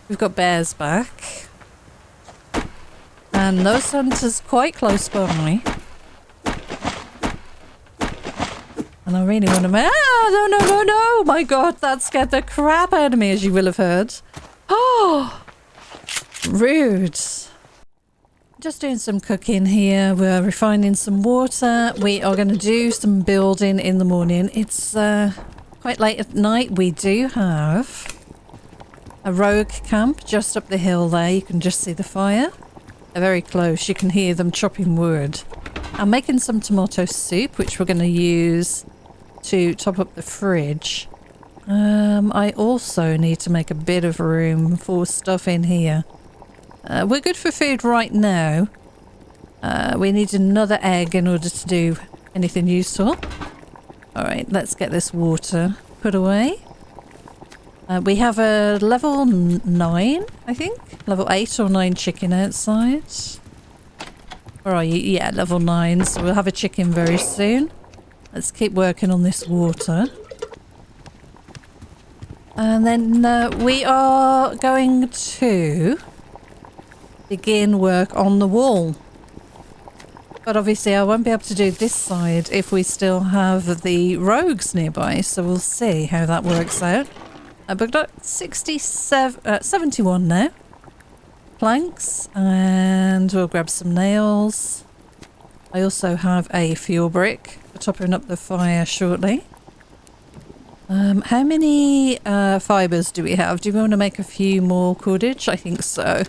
We've got bears back. And those hunters quite close by. And I really want to... Ah, no. My God, that scared the crap out of me, as you will have heard. Oh, rude. Just doing some cooking here. We're refining some water. We are going to do some building in the morning. It's quite late at night. We do have a rogue camp just up the hill there. You can just see the fire. They're very close. You can hear them chopping wood. I'm making some tomato soup, which we're going to use to top up the fridge. I also need to make a bit of room for stuff in here. We're good for food right now. We need another egg in order to do anything useful. Alright, let's get this water put away. We have a level 9, I think. Level 8 or 9 chicken outside. Where are you? Yeah, level 9. So we'll have a chicken very soon. Let's keep working on this water. And then we are going to begin work on the wall. But obviously I won't be able to do this side if we still have the rogues nearby. So we'll see how that works out. But we've got 71 now. Planks. And we'll grab some nails. I also have a fuel brick for topping up the fire shortly. How many fibres do we have? Do we want to make a few more cordage? I think so.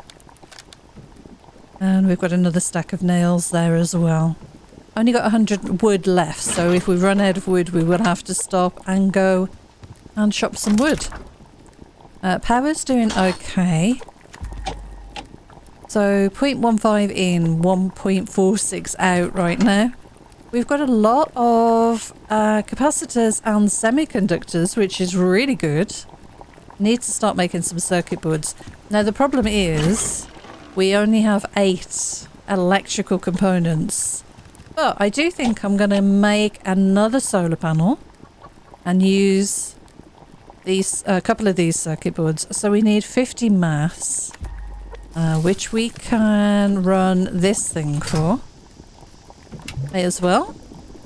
And we've got another stack of nails there as well. Only got 100 wood left, so if we run out of wood we will have to stop and go and chop some wood. Power's doing okay. So 0.15 in, 1.46 out right now. We've got a lot of capacitors and semiconductors, which is really good. Need to start making some circuit boards. Now the problem is we only have 8 electrical components. But I do think I'm going to make another solar panel and use these a couple of these circuit boards. So we need 50 mass, which we can run this thing for. May as well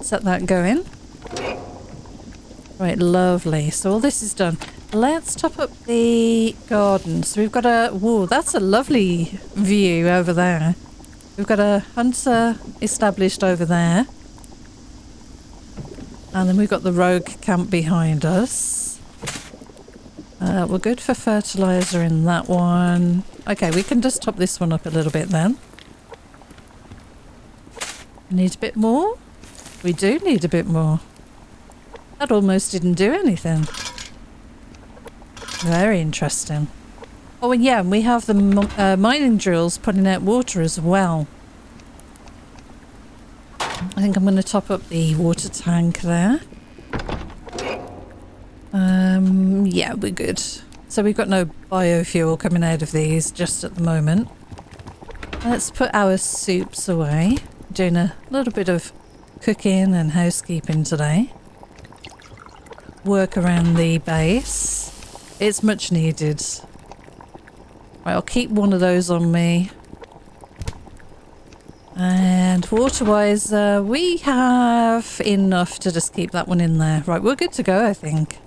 set that going. Right, lovely. So all this is done. Let's top up the garden. So we've got a... Whoa, that's a lovely view over there. We've got a hunter established over there. And then we've got the rogue camp behind us. We're good for fertilizer in that one. Okay, we can just top this one up a little bit then. Need a bit more? We do need a bit more. That almost didn't do anything. Very interesting. Oh, and yeah, we have the mining drills putting out water as well. I think I'm going to top up the water tank there. Yeah, we're good. So we've got no biofuel coming out of these just at the moment. Let's put our soups away. Doing a little bit of cooking and housekeeping today. Work around the base. It's much needed. Right, I'll keep one of those on me. And water-wise, we have enough to just keep that one in there. Right, we're good to go, I think.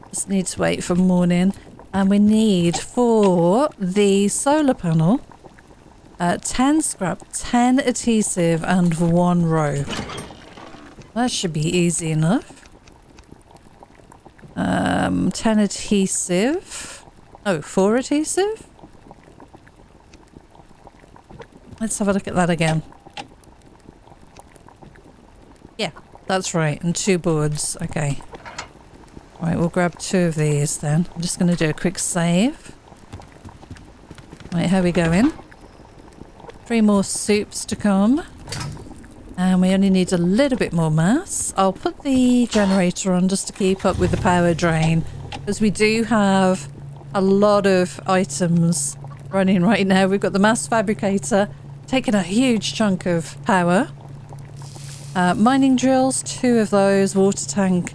Just need to wait for morning. And we need for the solar panel 10 scrap, 10 adhesive and 1 rope. That should be easy enough. 10 adhesive. Oh, 4 adhesive? Let's have a look at that again. Yeah, that's right. And 2 boards. Okay. Right, we'll grab 2 of these then. I'm just going to do a quick save. Right, how are we going? 3 more soups to come. And we only need a little bit more mass. I'll put the generator on just to keep up with the power drain, because we do have a lot of items running right now. We've got the mass fabricator taking a huge chunk of power. Mining drills, 2 of those, water tank,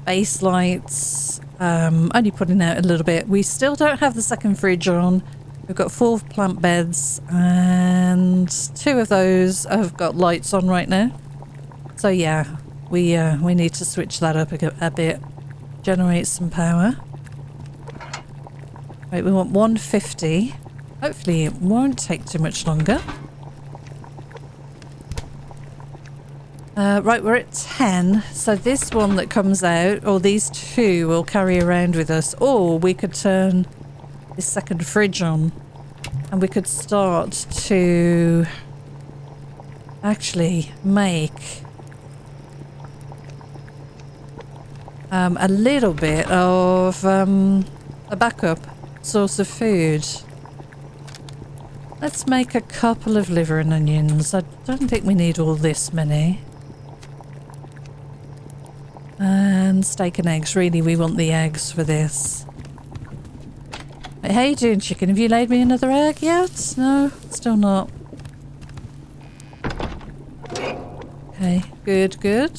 base lights, only putting out a little bit. We still don't have the second fridge on. We've got 4 plant beds and 2 of those have got lights on right now. So yeah, we need to switch that up a bit. Generate some power. Right, we want 150. Hopefully it won't take too much longer. Right, we're at 10. So this one that comes out, or these 2 will carry around with us. Or we could turn this second fridge on and we could start to actually make a little bit of a backup source of food. Let's make a couple of liver and onions. I don't think we need all this many. And steak and eggs. Really, we want the eggs for this. Hey, how you doing, chicken? Have you laid me another egg yet? No? Still not. Okay, good, good.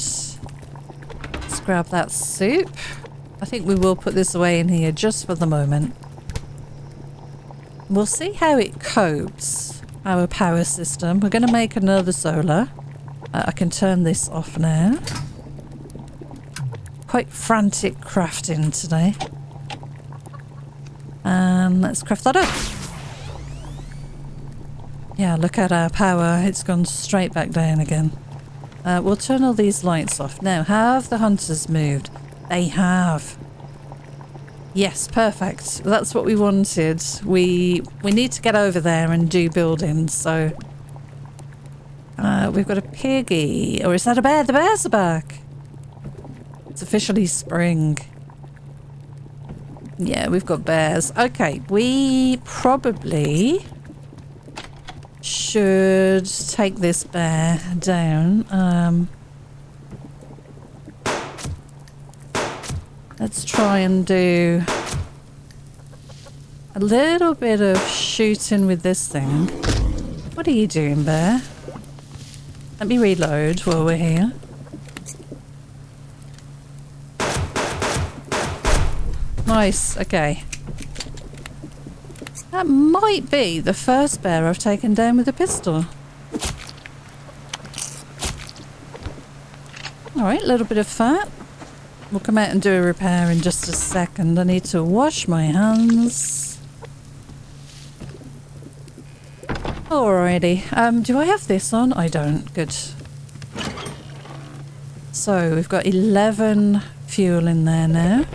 Let's grab that soup. I think we will put this away in here just for the moment. We'll see how it copes, our power system. We're going to make another solar. I can turn this off now. Quite frantic crafting today. And let's craft that up. Yeah, look at our power. It's gone straight back down again. We'll turn all these lights off. Now, have the hunters moved? They have. Yes, perfect. That's what we wanted. We need to get over there and do buildings, so... we've got a piggy. Or is that a bear? The bears are back. It's officially spring. Yeah, we've got bears. Okay, we probably should take this bear down. Let's try and do a little bit of shooting with this thing. What are you doing, bear? Let me reload while we're here. Nice, okay. That might be the first bear I've taken down with a pistol. Alright, a little bit of fat. We'll come out and do a repair in just a second. I need to wash my hands. Alrighty. Do I have this on? I don't. Good. So, we've got 11 fuel in there now.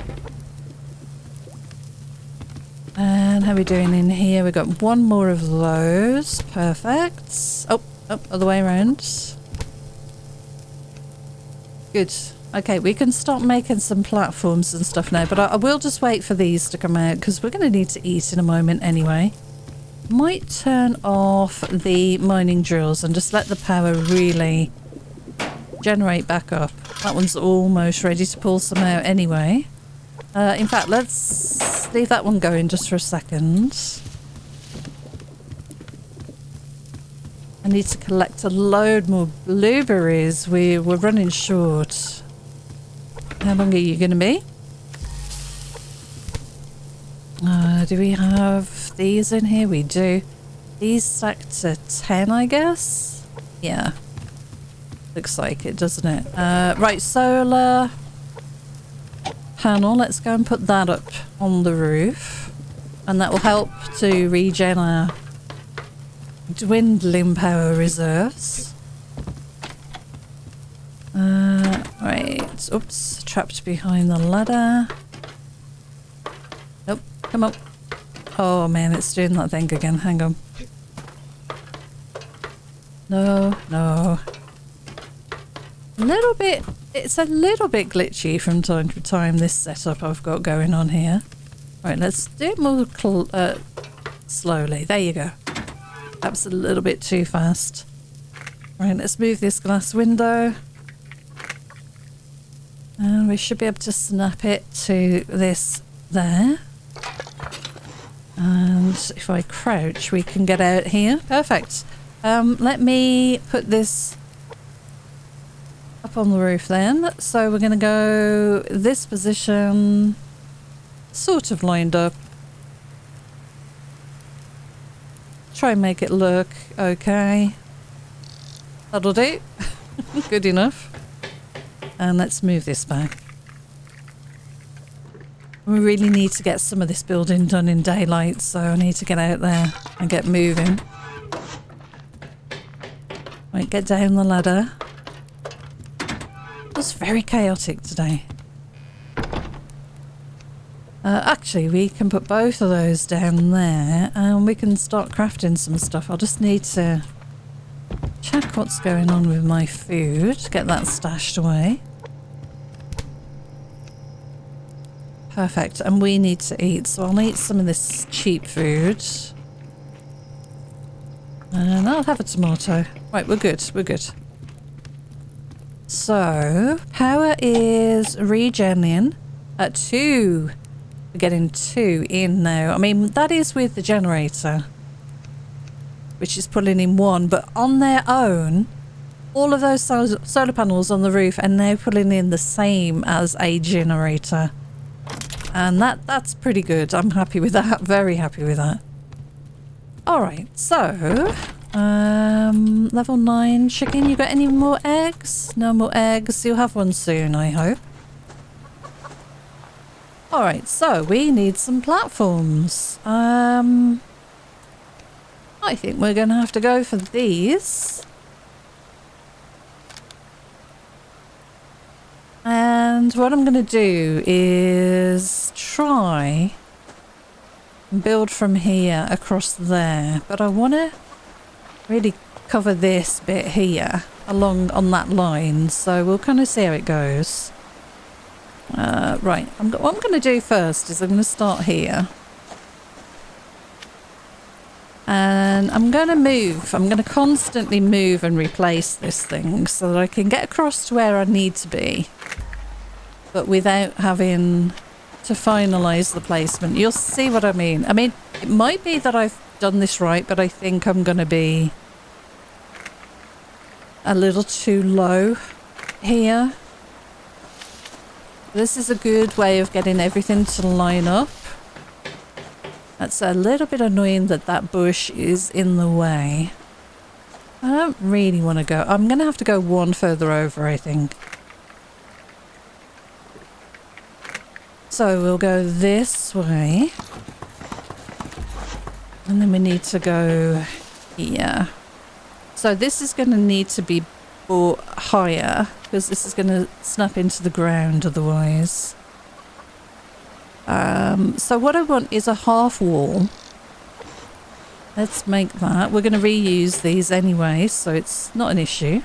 And how are we doing in here? We've got 1 more of those. Perfect. Oh, other way around. Good. Okay, we can start making some platforms and stuff now, but I will just wait for these to come out because we're going to need to eat in a moment anyway. Might turn off the mining drills and just let the power really generate back up. That one's almost ready to pull some out anyway. In fact, let's leave that one going just for a second. I need to collect a load more blueberries. We're running short. How long are you going to be? Do we have these in here? We do. These stack to 10, I guess? Yeah. Looks like it, doesn't it? Right, solar panel. Let's go and put that up on the roof. And that will help to regen our dwindling power reserves. Right. Oops. Trapped behind the ladder. Nope. Come on. Oh man, it's doing that thing again. Hang on. No, no. Little bit. It's a little bit glitchy from time to time, this setup I've got going on here. Right, let's do it more slowly. There you go. Perhaps a little bit too fast. Right, let's move this glass window. And we should be able to snap it to this there. And if I crouch, we can get out here. Perfect. Let me put this up on the roof then. So we're going to go this position. sort of lined up. Try and make it look okay. That'll do. Good enough. And let's move this back. We really need to get some of this building done in daylight, so I need to get out there and get moving. Right, get down the ladder. It was very chaotic today. Actually, we can put both of those down there and we can start crafting some stuff. I'll just need to check what's going on with my food. Get that stashed away. Perfect. And we need to eat, so I'll eat some of this cheap food. And I'll have a tomato. Right, we're good. We're good. So, power is regenerating at 2. We're getting 2 in now. I mean, that is with the generator, which is pulling in 1, but on their own, all of those solar panels on the roof are now pulling in the same as a generator. And that's pretty good. I'm happy with that. Very happy with that. Alright, so level 9 chicken. You got any more eggs? No more eggs. You'll have one soon, I hope. Alright, so we need some platforms. I think we're going to have to go for these. And what I'm going to do is try and build from here across there. But I want to really cover this bit here along on that line. So we'll kind of see how it goes. Right, what I'm going to do first is I'm going to start here. And I'm going to move. I'm going to constantly move and replace this thing so that I can get across to where I need to be. But without having to finalise the placement. You'll see what I mean. I mean, it might be that I've done this right, but I think I'm going to be a little too low here. This is a good way of getting everything to line up. That's a little bit annoying that that bush is in the way. I don't really want to go. I'm going to have to go one further over, I think. So we'll go this way. And then we need to go here. So this is going to need to be brought higher because this is going to snap into the ground otherwise. So what I want is a half wall. Let's make that. We're going to reuse these anyway, so it's not an issue.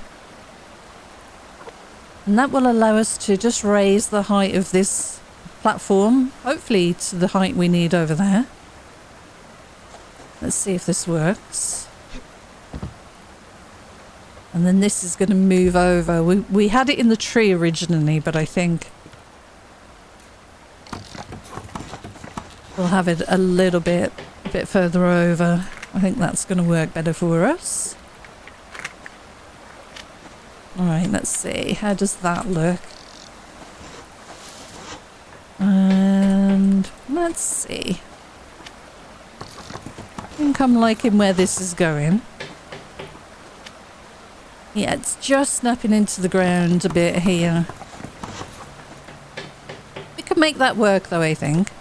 And that will allow us to just raise the height of this platform, hopefully to the height we need over there. Let's see if this works. And then this is going to move over. We had it in the tree originally, but I think we'll have it a little bit further over. I think that's going to work better for us. Alright, let's see. How does that look? And let's see. I think I'm liking where this is going. Yeah, it's just snapping into the ground a bit here. We can make that work though, I think.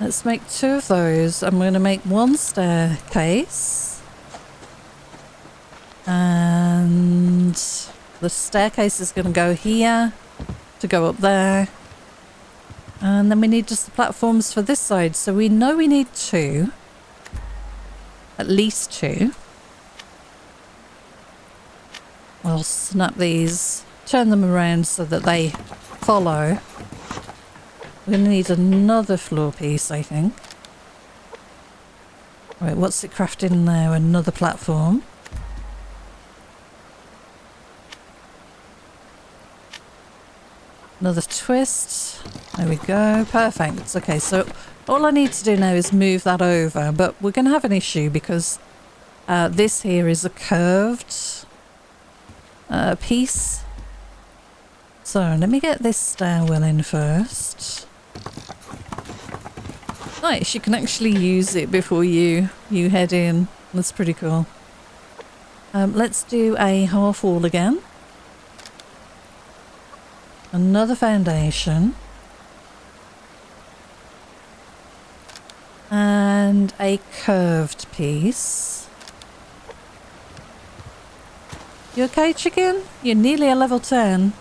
Let's make 2 of those. I'm going to make 1 staircase. And the staircase is going to go here to go up there. And then we need just the platforms for this side. So we know we need 2. At least 2. We'll snap these, turn them around so that they follow. We're going to need another floor piece, I think. Right, what's it crafting now? Another platform. Another twist. There we go. Perfect. Okay, so all I need to do now is move that over, but we're going to have an issue because this here is a curved piece. So let me get this stairwell in first. Nice, you can actually use it before you head in. That's pretty cool. Let's do a half wall again. Another foundation. And a curved piece. You okay, chicken? You're nearly a level 10.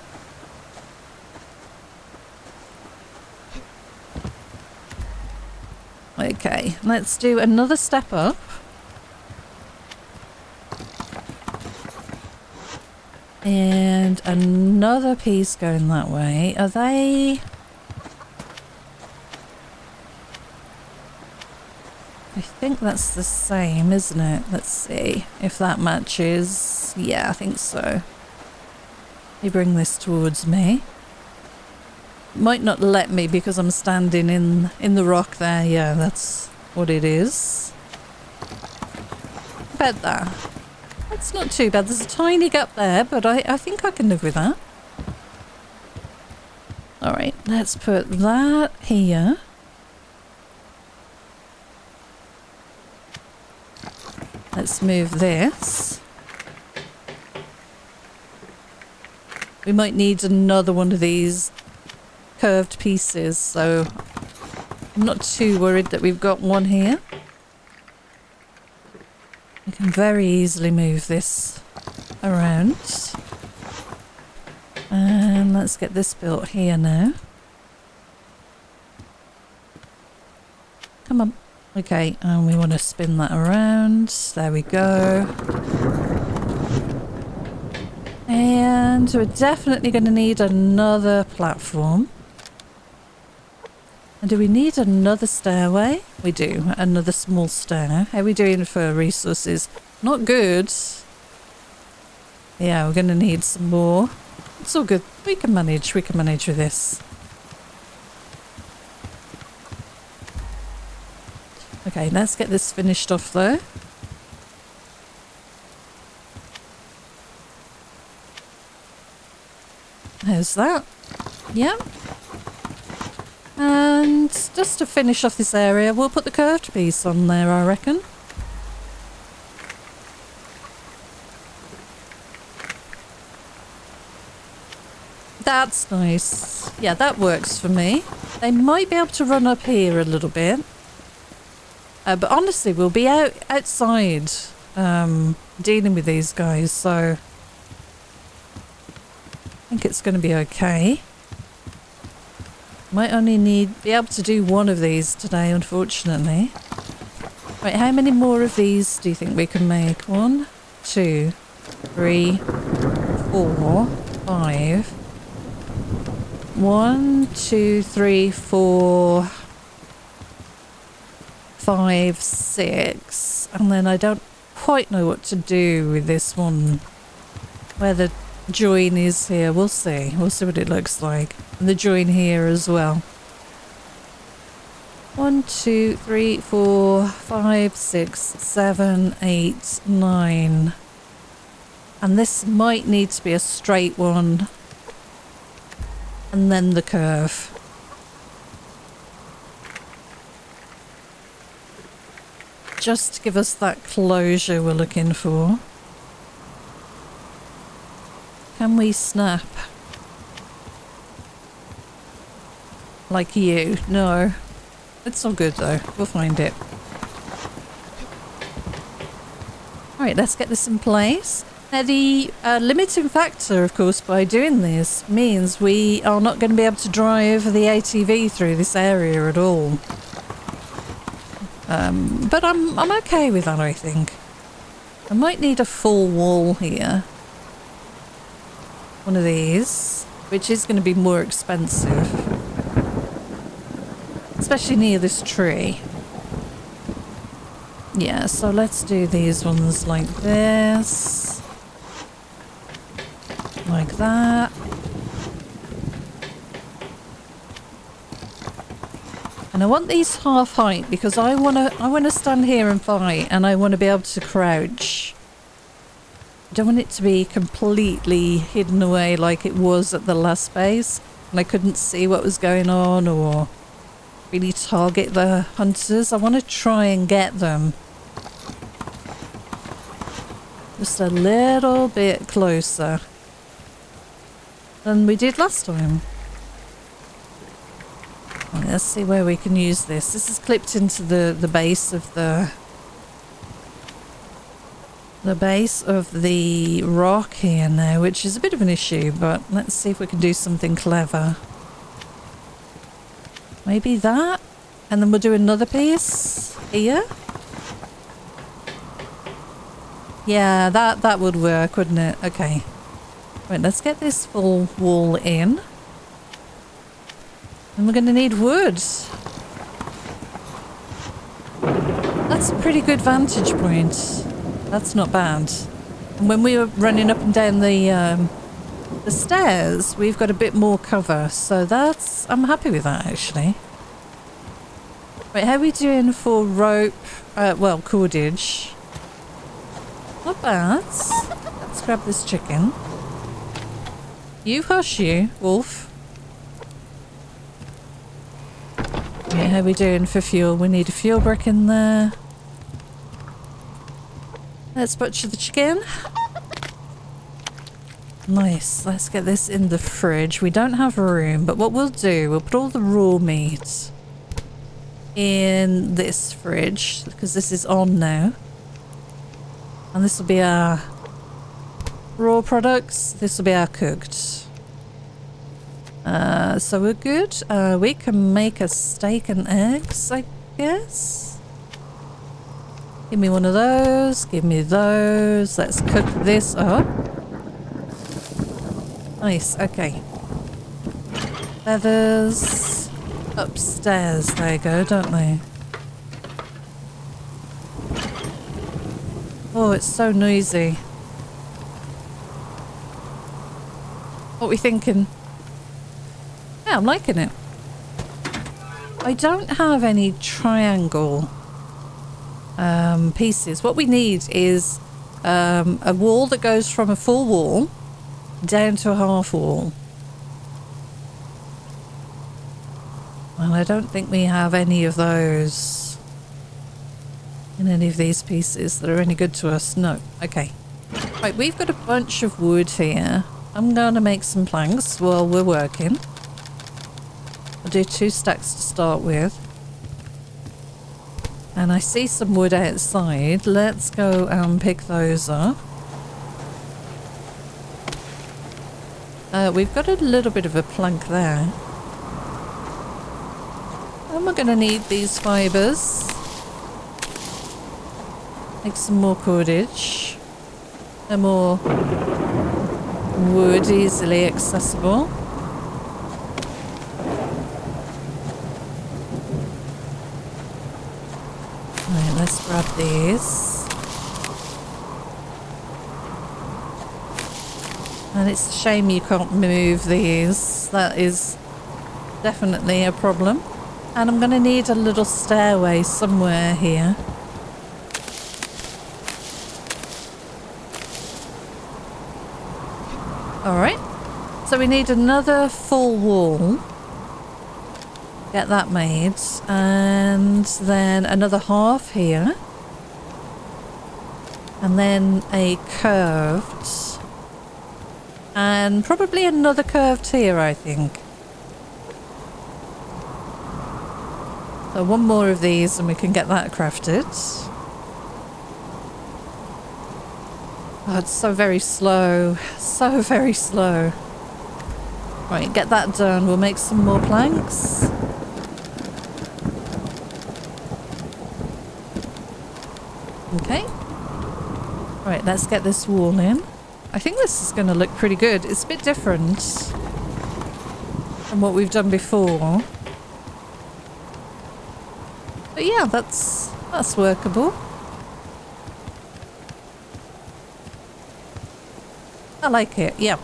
Okay, let's do another step up. And another piece going that way. Are they... I think that's the same, isn't it? Let's see if that matches. Yeah, I think so. You bring this towards me. Might not let me because I'm standing in the rock there. Yeah, that's what it is. About that. That's not too bad. There's a tiny gap there, but I think I can live with that. Alright, let's put that here. Let's move this. We might need another one of these curved pieces, so I'm not too worried that we've got one here. We can very easily move this around. And let's get this built here now. Come on. Okay, and we want to spin that around. There we go. And we're definitely going to need another platform. And do we need another stairway? We do. Another small stair. How are we doing for resources? Not good. Yeah, we're going to need some more. It's all good. We can manage. We can manage with this. Okay, let's get this finished off though. How's that? Yeah. And just to finish off this area, we'll put the curved piece on there, I reckon. That's nice. Yeah, that works for me. They might be able to run up here a little bit. But honestly, we'll be outside dealing with these guys, so I think it's going to be okay. Might only be able to do one of these today, unfortunately. Right, how many more of these do you think we can make? 1, 2, 3, 4, 5. 1, 2, 3, 4, 5, 6. And then I don't quite know what to do with this one. Where the join is here. We'll see. We'll see what it looks like. And the join here as well. 1, 2, 3, 4, 5, 6, 7, 8, 9. And this might need to be a straight one. And then the curve. Just to give us that closure we're looking for. Can we snap? Like you? No. It's all good though. We'll find it. Alright, let's get this in place. Now the limiting factor, of course, by doing this means we are not going to be able to drive the ATV through this area at all. But I'm okay with that, I think. I might need a full wall here. One of these, which is going to be more expensive. Especially near this tree. Yeah, so let's do these ones like this. Like that. And I want these half height because I wanna stand here and fight, and I want to be able to crouch I don't want it to be completely hidden away like it was at the last base, and I couldn't see what was going on or really target the hunters. I want to try and get them just a little bit closer than we did last time. Right, let's see where we can use this. This is clipped into the base of the base of the rock here now, which is a bit of an issue, but let's see if we can do something clever. Maybe that, and then we'll do another piece here. Yeah, that would work, wouldn't it? Okay. Right, let's get this full wall in. And we're going to need wood. That's a pretty good vantage point. That's not bad. And when we were running up and down the stairs, we've got a bit more cover. So that's... I'm happy with that, actually. Right, how are we doing for rope? Well, cordage. Not bad. Let's grab this chicken. You hush you, wolf. Yeah, how are we doing for fuel? We need a fuel brick in there. Let's butcher the chicken. Nice. Let's get this in the fridge. We don't have room, but what we'll do, we'll put all the raw meat in this fridge because this is on now. And this will be our raw products. This will be our cooked. So we're good. We can make a steak and eggs, I guess. Give me one of those. Give me those. Let's cook this up. Nice. Okay. Feathers upstairs. There you go, don't they? Oh, it's so noisy. What are we thinking? Yeah, I'm liking it. I don't have any triangle pieces. What we need is a wall that goes from a full wall down to a half wall. Well, I don't think we have any of those in any of these pieces that are any good to us. No. Okay. Right, we've got a bunch of wood here. I'm going to make some planks while we're working. I'll do 2 stacks to start with. And I see some wood outside. Let's go and pick those up. We've got a little bit of a plank there. And we're going to need these fibres. Make some more cordage. No more wood easily accessible. Right, let's grab these. And it's a shame you can't move these. That is definitely a problem. And I'm going to need a little stairway somewhere here. Alright. So we need another full wall. Get that made. And then another half here. And then a curved. And probably another curved here, I think. So one more of these and we can get that crafted. Oh, it's so very slow. So very slow. Right, get that done. We'll make some more planks. Okay. Right, let's get this wall in. I think this is going to look pretty good. It's a bit different from what we've done before. But yeah, that's workable. I like it, yeah.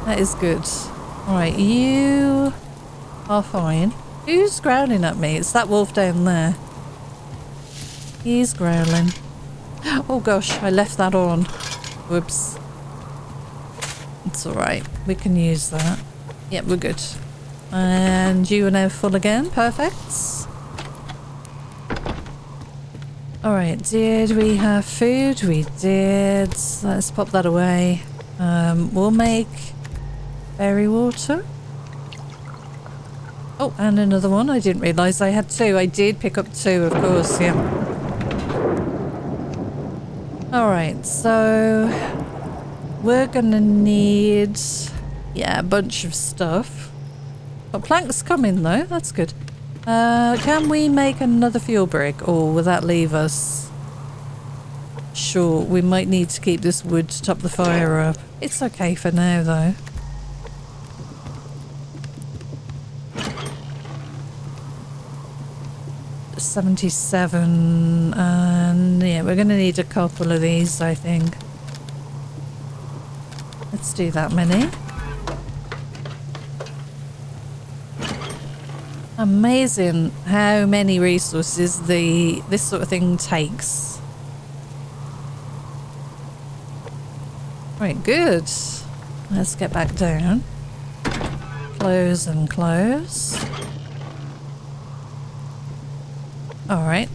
That is good. Alright, you are fine. Who's growling at me? It's that wolf down there. He's growling. Oh gosh, I left that on. Whoops. It's alright. We can use that. Yep, we're good. And you are now full again. Perfect. Alright, did we have food? We did. Let's pop that away. We'll make berry water. Oh, and another one. I didn't realise I had two. I did pick up two, of course, yeah. Alright, so we're gonna need, yeah, a bunch of stuff. Got planks coming though, that's good. Can we make another fuel brick, or will that leave us? Sure, we might need to keep this wood to top the fire up. It's okay for now though. $77, and yeah, we're gonna need a couple of these, I think. Let's do that many. Amazing how many resources this sort of thing takes. Right, good. Let's get back down. Close and close. Alright.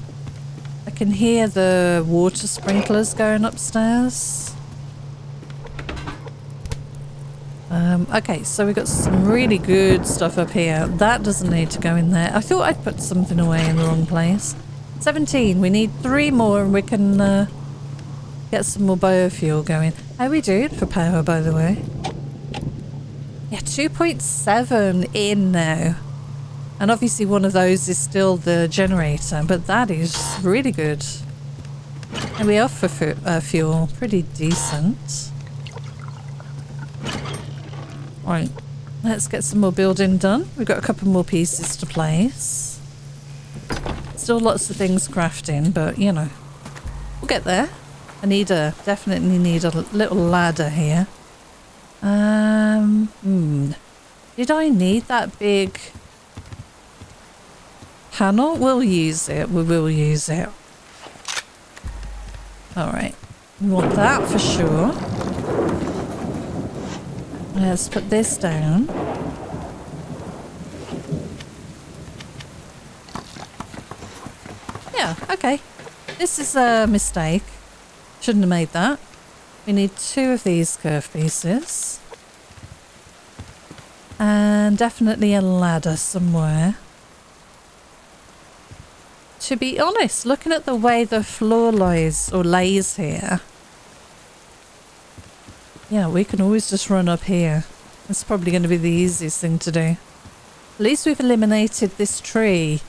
I can hear the water sprinklers going upstairs. Okay, so we've got some really good stuff up here. That doesn't need to go in there. I thought I'd put something away in the wrong place. 17. We need 3 more and we can get some more biofuel going. How are we doing for power, by the way? Yeah, 2.7 in now. And obviously one of those is still the generator, but that is really good. And we offer fuel. Pretty decent. Right, let's get some more building done. We've got a couple more pieces to place. Still lots of things crafting, but you know, we'll get there. Definitely need a little ladder here. Did I need that big panel? We'll use it. We will use it. Alright, we want that for sure. Let's put this down. Yeah, okay. This is a mistake. Shouldn't have made that. We need 2 of these curved pieces. And definitely a ladder somewhere. To be honest, looking at the way the floor lays here, yeah, we can always just run up here. That's probably going to be the easiest thing to do. At least we've eliminated this tree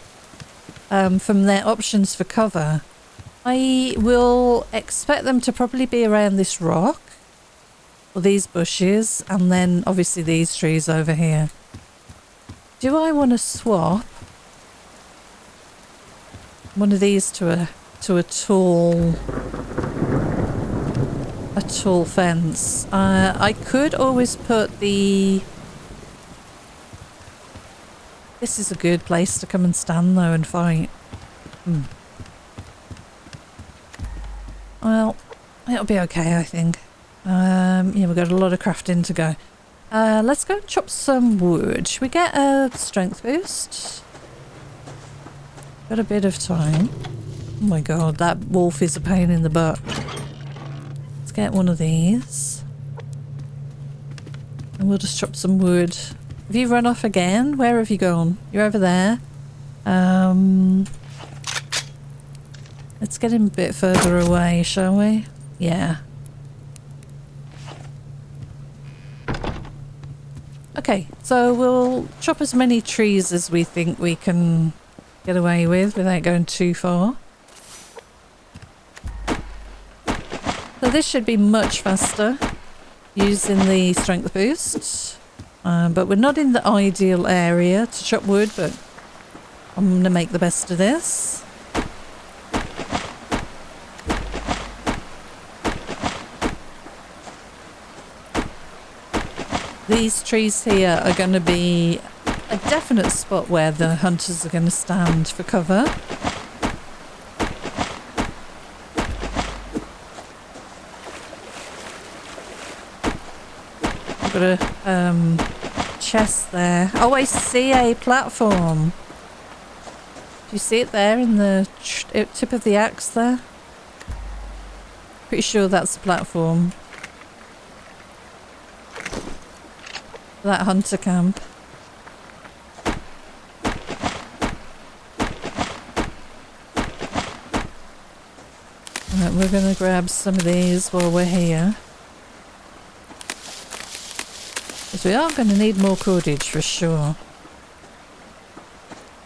from their options for cover. I will expect them to probably be around this rock or these bushes, and then obviously these trees over here. Do I want to swap one of these to a tall fence? I could always put the... This is a good place to come and stand though and fight. Well, it'll be okay, I think. Yeah, we've got a lot of crafting to go. Let's go and chop some wood. Should we get a strength boost? Got a bit of time. Oh my god, that wolf is a pain in the butt. Let's get one of these. And we'll just chop some wood. Have you run off again? Where have you gone? You're over there. Let's get him a bit further away, shall we? Yeah. Okay, so we'll chop as many trees as we think we can get away with without going too far. So this should be much faster using the strength boost. But we're not in the ideal area to chop wood, but I'm going to make the best of this. These trees here are going to be a definite spot where the hunters are going to stand for cover. got a chest there. Oh, I see a platform. Do you see it there in the tip of the axe there? Pretty sure that's the platform. That hunter camp. Right, we're going to grab some of these while we're here. Because we are going to need more cordage for sure.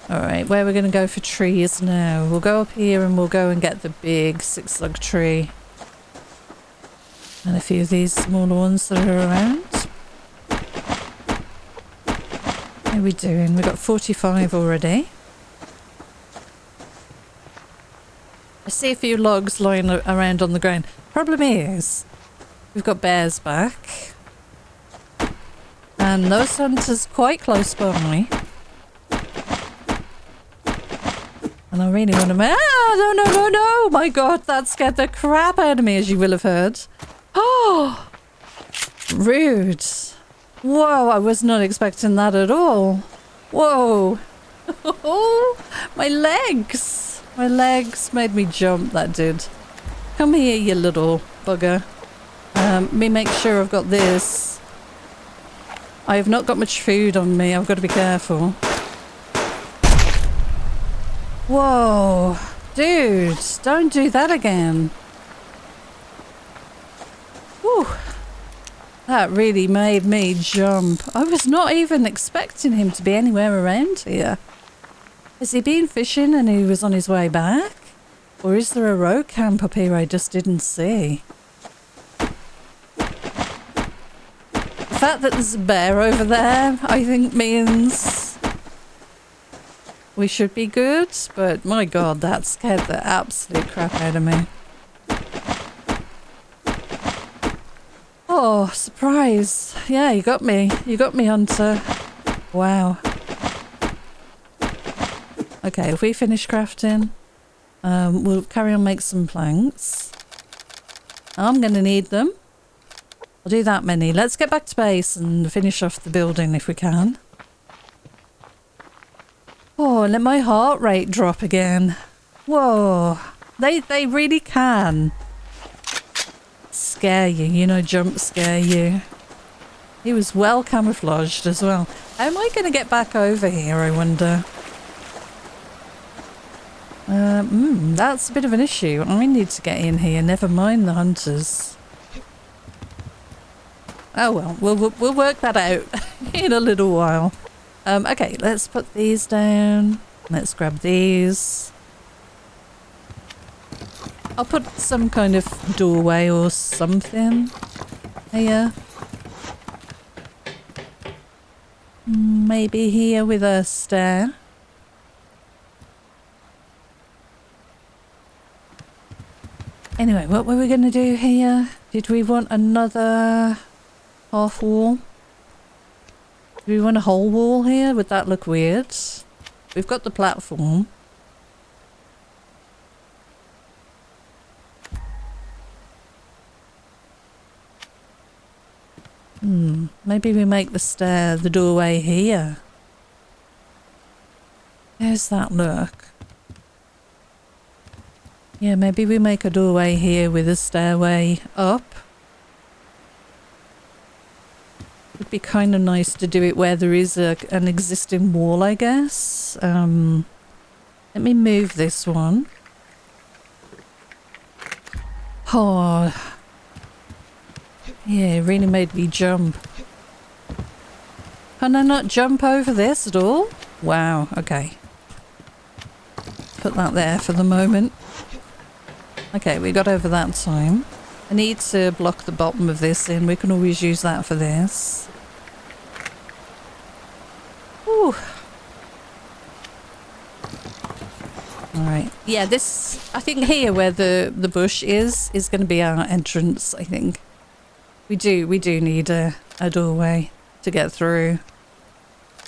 Alright, where we're going to go for trees now. We'll go up here and we'll go and get the big 6-lug tree. And a few of these smaller ones that are around. How are we doing? We've got 45 already. I see a few logs lying around on the ground. Problem is, we've got bears back. And those hunters quite close by. And I really want to... Ah, no. My God, that scared the crap out of me, as you will have heard. Oh, rude. Whoa, I was not expecting that at all. Whoa. My legs. My legs made me jump, that did. Come here, you little bugger. Me make sure I've got this. I have not got much food on me. I've got to be careful. Whoa. Dude, don't do that again. Whew. That really made me jump. I was not even expecting him to be anywhere around here. Has he been fishing and he was on his way back? Or is there a road camp up here I just didn't see? The fact that there's a bear over there, I think means we should be good, but my God, that scared the absolute crap out of me. Oh, surprise. Yeah, you got me. You got me, Hunter. Wow. Okay, if we finish crafting, we'll carry on make some planks. I'm going to need them. I'll do that many. Let's get back to base and finish off the building if we can. Oh, let my heart rate drop again. Whoa. They really can scare you, you know, jump scare you. He was well camouflaged as well. How am I going to get back over here, I wonder? That's a bit of an issue. I need to get in here, never mind the hunters. Oh well, we'll work that out in a little while. Okay, let's put these down. Let's grab these. I'll put some kind of doorway or something here. Maybe here with a stair. Anyway, what were we going to do here? Did we want another half wall? Do we want a whole wall here? Would that look weird? We've got the platform. Maybe we make the doorway here. How's that look? Yeah, maybe we make a doorway here with a stairway up. Would be kind of nice to do it where there is an existing wall, I guess. Let me move this one. Oh, yeah, it really made me jump. Can I not jump over this at all? Wow, okay. Put that there for the moment. Okay, we got over that time. I need to block the bottom of this in. We can always use that for this. Ooh. Alright. Yeah, this... I think here where the bush is going to be our entrance, I think. We do need a doorway to get through.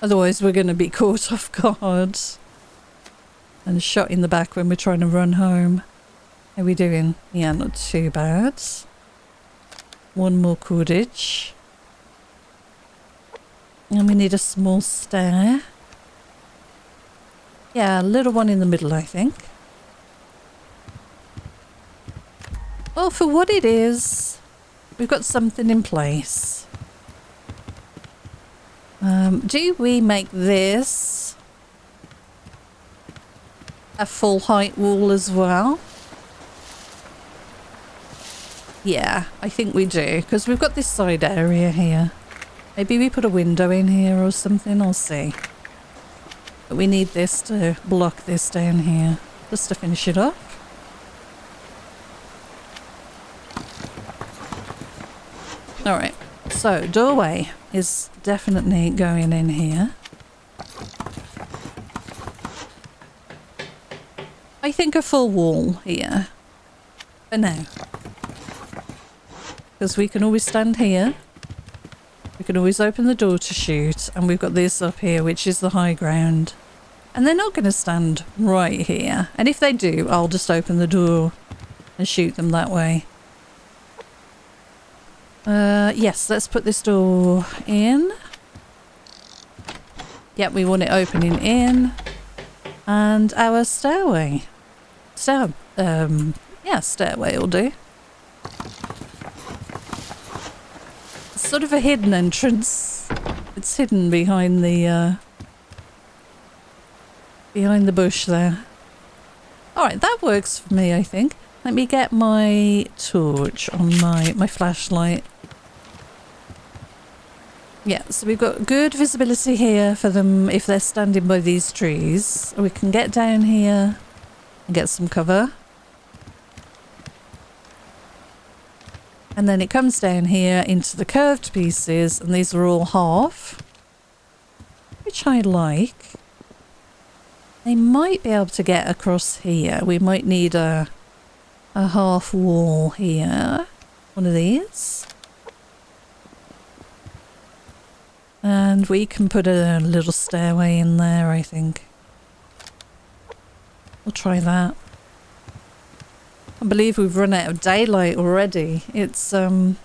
Otherwise we're going to be caught off guard. And shot in the back when we're trying to run home. How are we doing? Yeah, not too bad. One more cordage. And we need a small stair. Yeah, a little one in the middle, I think. Well, for what it is, we've got something in place. Do we make this a full height wall as well? Yeah, I think we do, because we've got this side area here. Maybe we put a window in here or something, I'll see. But we need this to block this down here, just to finish it off. Alright, so doorway is definitely going in here. I think a full wall here, for now. Because we can always stand here. We can always open the door to shoot. And we've got this up here, which is the high ground. And they're not going to stand right here. And if they do, I'll just open the door and shoot them that way. Yes, let's put this door in. Yep, we want it opening in. And our stairway. Yeah, stairway will do. It's sort of a hidden entrance. It's hidden behind the bush there. Alright, that works for me, I think. Let me get my torch on my flashlight. Yeah, so we've got good visibility here for them if they're standing by these trees. We can get down here and get some cover. And then it comes down here into the curved pieces, and these are all half, which I like. They might be able to get across here. We might need a half wall here. One of these. And we can put a little stairway in there, I think. We'll try that. I believe we've run out of daylight already. It's it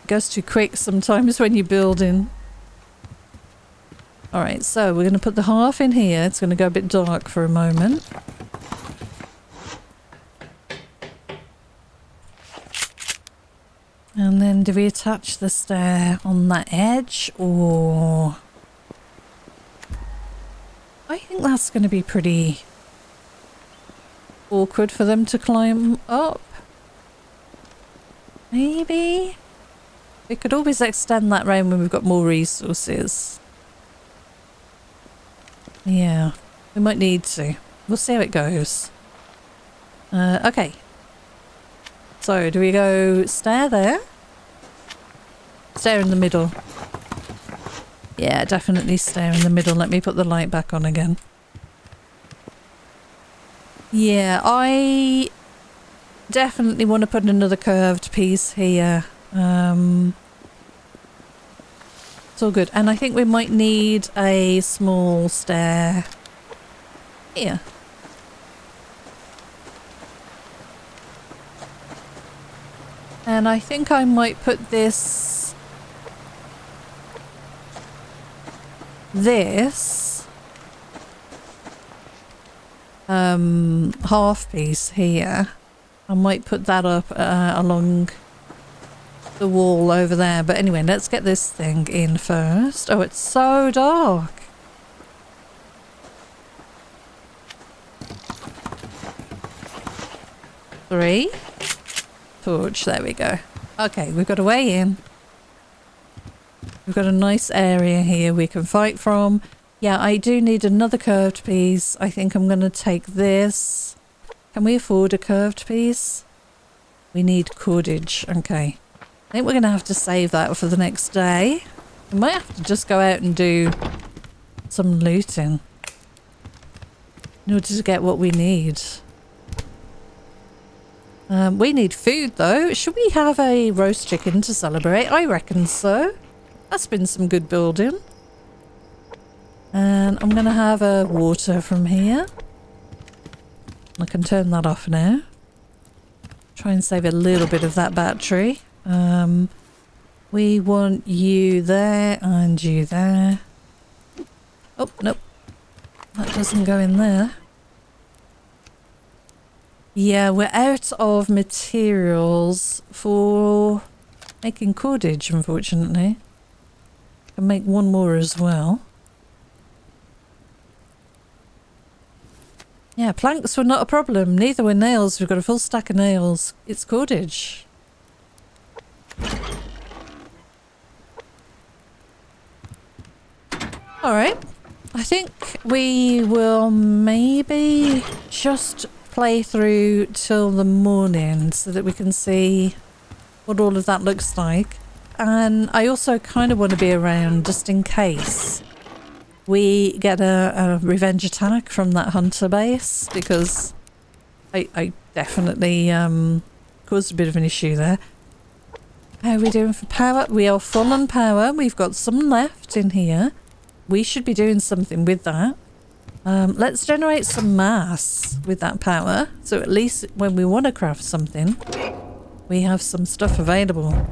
goes too quick sometimes when you're building. Alright, so we're going to put the half in here. It's going to go a bit dark for a moment. And then do we attach the stair on that edge, or... I think that's going to be pretty awkward for them to climb up. Maybe? We could always extend that round when we've got more resources. Yeah, we might need to. We'll see how it goes. Okay. So, do we go stair there? Stair in the middle. Yeah, definitely stair in the middle. Let me put the light back on again. Yeah, I definitely want to put another curved piece here. It's all good. And I think we might need a small stair here. And I think I might put this half piece here. I might put that up along the wall over there. But anyway, let's get this thing in first. Oh, it's so dark. Three. Torch, there we go. Okay, we've got a way in. We've got a nice area here we can fight from. Yeah, I do need another curved piece. I think I'm going to take this. Can we afford a curved piece? We need cordage. Okay. I think we're going to have to save that for the next day. We might have to just go out and do some looting in order to get what we need. We need food though. Should we have a roast chicken to celebrate? I reckon so. That's been some good building. And I'm going to have a water from here. I can turn that off now. Try and save a little bit of that battery. We want you there and you there. Oh, nope. That doesn't go in there. Yeah, we're out of materials for making cordage, unfortunately. Can make one more as well. Yeah, planks were not a problem. Neither were nails. We've got a full stack of nails. It's cordage. Alright. I think we will maybe just play through till the morning so that we can see what all of that looks like. And I also kind of want to be around just in case we get a revenge attack from that hunter base, because I definitely caused a bit of an issue there. How are we doing for power? We are full on power. We've got some left in here. We should be doing something with that. Let's generate some mass with that power, so at least when we want to craft something, we have some stuff available.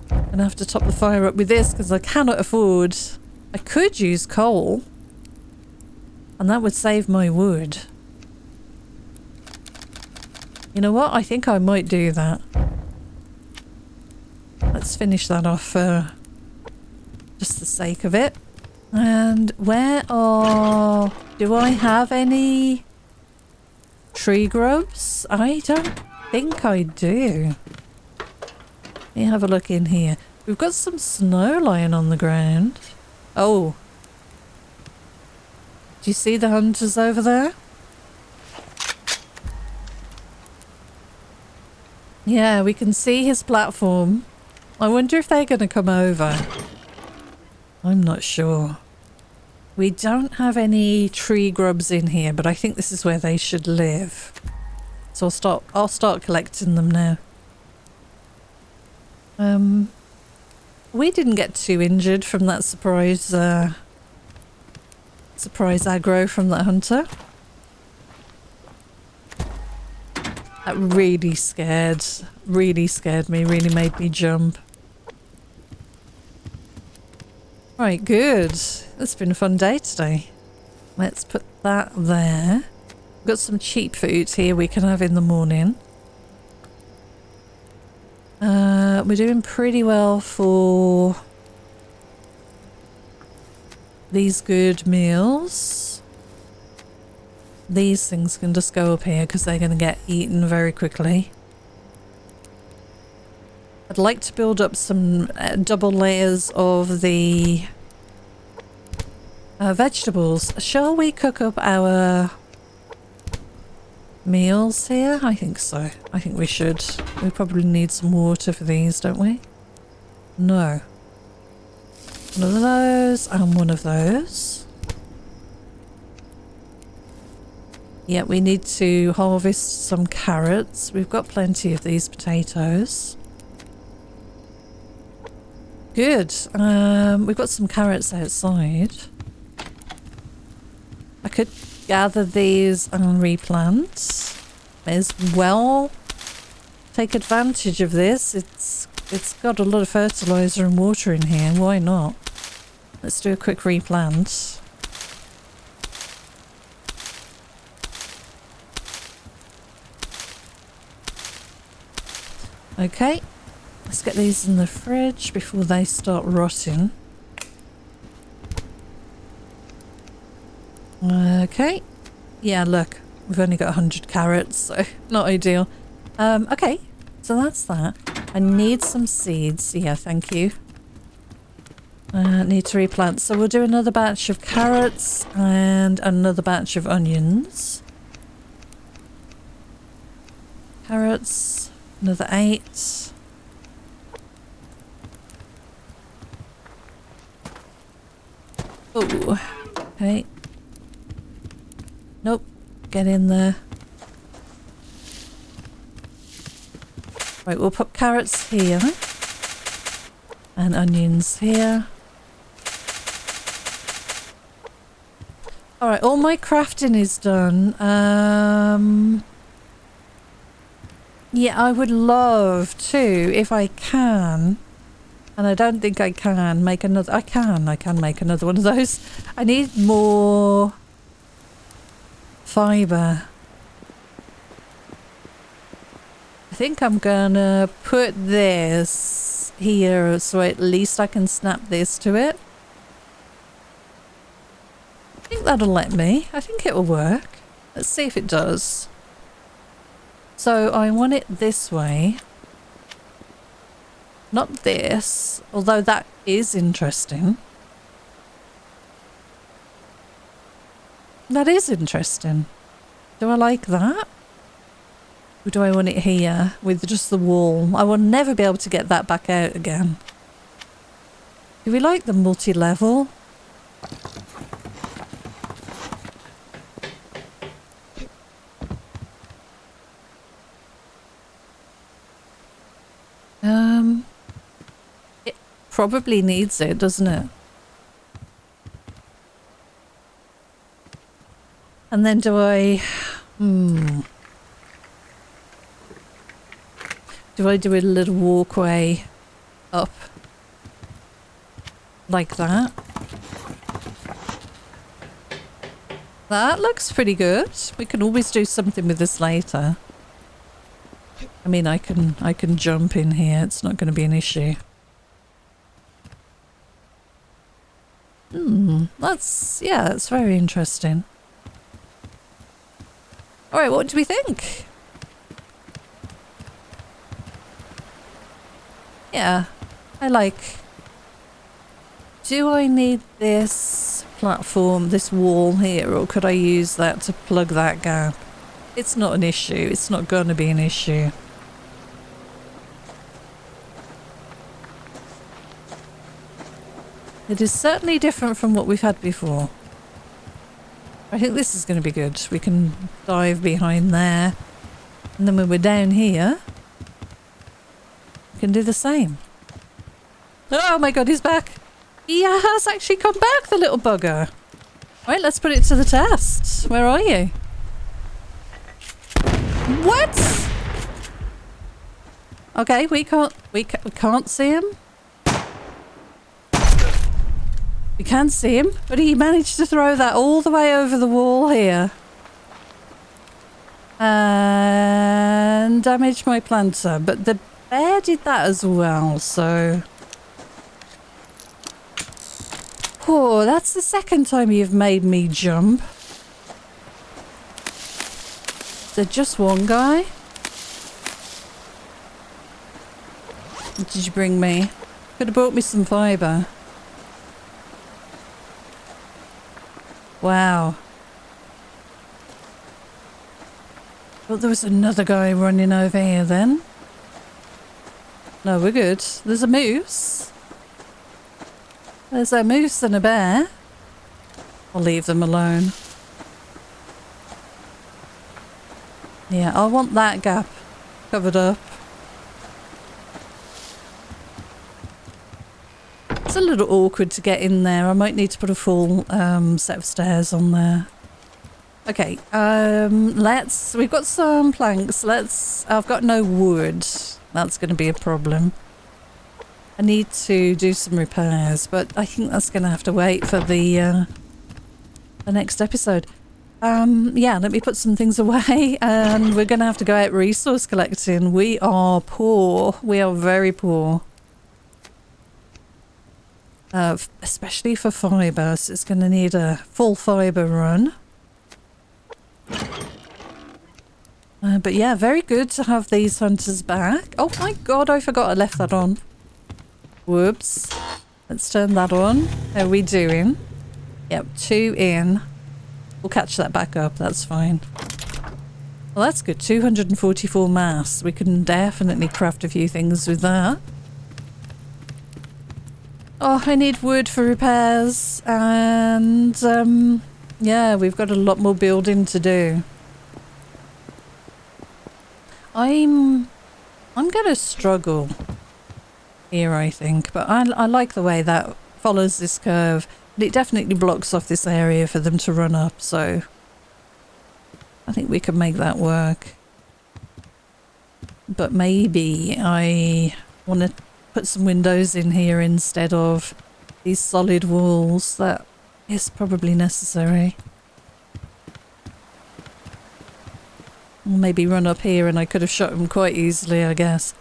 Gonna have to top the fire up with this because I cannot afford... I could use coal, and that would save my wood. You know what? I think I might do that. Let's finish that off for just the sake of it. And where are... do I have any tree grubs? I don't think I do. Let me have a look in here. We've got some snow lying on the ground. Oh. Do you see the hunters over there? Yeah, we can see his platform. I wonder if they're going to come over. I'm not sure. We don't have any tree grubs in here, but I think this is where they should live. So I'll start collecting them now. We didn't get too injured from that surprise aggro from that hunter. That really scared me, really made me jump. Right, good. It's been a fun day today. Let's put that there. We've got some cheap food here we can have in the morning. We're doing pretty well for these good meals. These things can just go up here because they're going to get eaten very quickly. I'd like to build up some double layers of the vegetables. Shall we cook up our meals here? I think so. I think we should. We probably need some water for these, don't we? No. One of those and one of those. Yeah, we need to harvest some carrots. We've got plenty of these potatoes. Good. We've got some carrots outside. I could gather these and replant. May as well take advantage of this. It's got a lot of fertilizer and water in here. Why not? Let's do a quick replant. Okay. Let's get these in the fridge before they start rotting. Okay. Yeah, look. We've only got 100 carrots, so not ideal. Okay. So that's that. I need some seeds. Yeah, thank you. Need to replant. So we'll do another batch of carrots and another batch of onions. Carrots. Another 8. Oh, okay. Nope. Get in there. Right, we'll put carrots here. And onions here. Alright, all my crafting is done. Yeah, I would love to, if I can, And I don't think I can make another... I can make another one of those. I need more fibre. I think I'm gonna put this here so at least I can snap this to it. I think that'll let me. I think it will work. Let's see if it does. So I want it this way. Not this, although that is interesting. That is interesting. Do I like that? Or do I want it here with just the wall? I will never be able to get that back out again. Do we like the multi-level? It probably needs it, doesn't it? And then do I... Do I do a little walkway up? Like that? That looks pretty good. We can always do something with this later. I mean, I can jump in here. It's not going to be an issue. That's very interesting. All right, what do we think? Yeah, I like... Do I need this platform, this wall here, or could I use that to plug that gap? It's not an issue. It's not going to be an issue. It is certainly different from what we've had before. I think this is going to be good. We can dive behind there. And then when we're down here, we can do the same. Oh my god, he's back. He has actually come back, the little bugger. Right, let's put it to the test. Where are you? What? Okay, we can't see him. We can see him, but he managed to throw that all the way over the wall here. And damaged my planter, but the bear did that as well, so... Oh, that's the second time you've made me jump. Is there just one guy? What did you bring me? Could have brought me some fibre. Wow. Thought there was another guy running over here then. No, we're good. There's a moose. There's a moose and a bear. I'll leave them alone. Yeah, I want that gap covered up. It's a little awkward to get in there. I might need to put a full set of stairs on there. Okay, we've got some planks. I've got no wood. That's going to be a problem. I need to do some repairs, but I think that's going to have to wait for the next episode. Yeah, let me put some things away, and we're going to have to go out resource collecting. We are poor. We are very poor. Especially for fibre, so it's going to need a full fibre run. But yeah, very good to have these hunters back. Oh my god, I forgot I left that on. Whoops. Let's turn that on. How are we doing? Yep, 2 in. We'll catch that back up, that's fine. Well, that's good. 244 mass. We can definitely craft a few things with that. Oh, I need wood for repairs, and yeah, we've got a lot more building to do. I'm gonna struggle here, I think, but I like the way that follows this curve. But it definitely blocks off this area for them to run up, so I think we can make that work. But maybe I want to put some windows in here instead of these solid walls. That is probably necessary. Or maybe run up here and I could have shot him quite easily, I guess.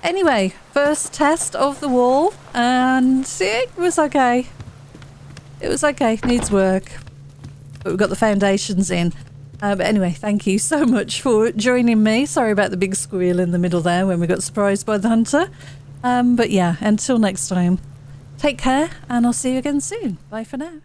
Anyway, first test of the wall, and it was okay. It was okay, needs work. But we've got the foundations in. But anyway, thank you so much for joining me. Sorry about the big squeal in the middle there when we got surprised by the hunter. But yeah, until next time, take care and I'll see you again soon. Bye for now.